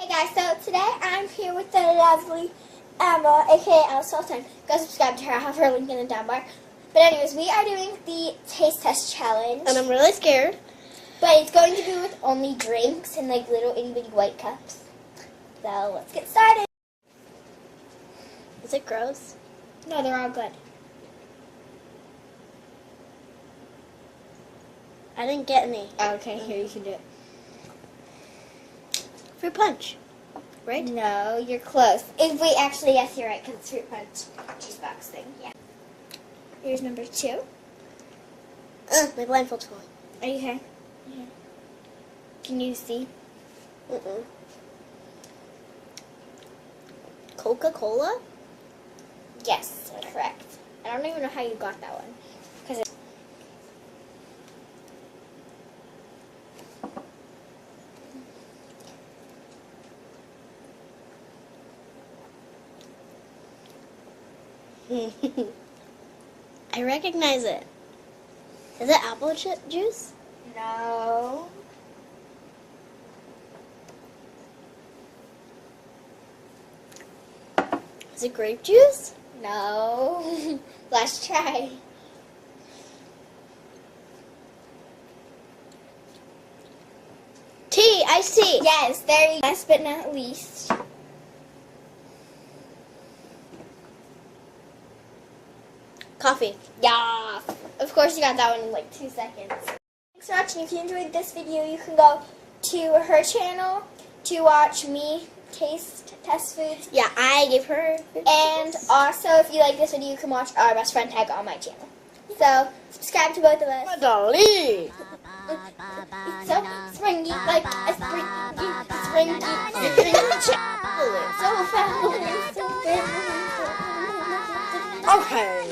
Hey guys, so today I'm here with the lovely Emma, aka Emma Sultan. Go subscribe to her, I'll have her link in the down bar. But anyways, we are doing the taste test challenge. And I'm really scared. But it's going to be with only drinks and like little itty bitty white cups. So let's get started. Is it gross? No, they're all good. I didn't get any. Okay, here you can do it. Fruit punch, right? No, you're close. Wait, actually, yes, you're right, because it's fruit punch cheese box thing. Yeah. Here's number 2. My blindfold's falling. Are you okay? Yeah. Can you see? Coca-Cola? Yes, correct. I don't even know how you got that one. Because I recognize it. Is it apple juice? no. Is it grape juice? No. Let's try. Tea, iced tea. Yes, there you go. Last but not least. Coffee. Yeah. Of course you got that one in like 2 seconds. Thanks for watching. If you enjoyed this video, you can go to her channel to watch me taste test foods. Yeah, I gave her. And also, if you like this video, you can watch our best friend tag on my channel. So, subscribe to both of us. Dolly. It's so springy, like a springy. So fast. Okay.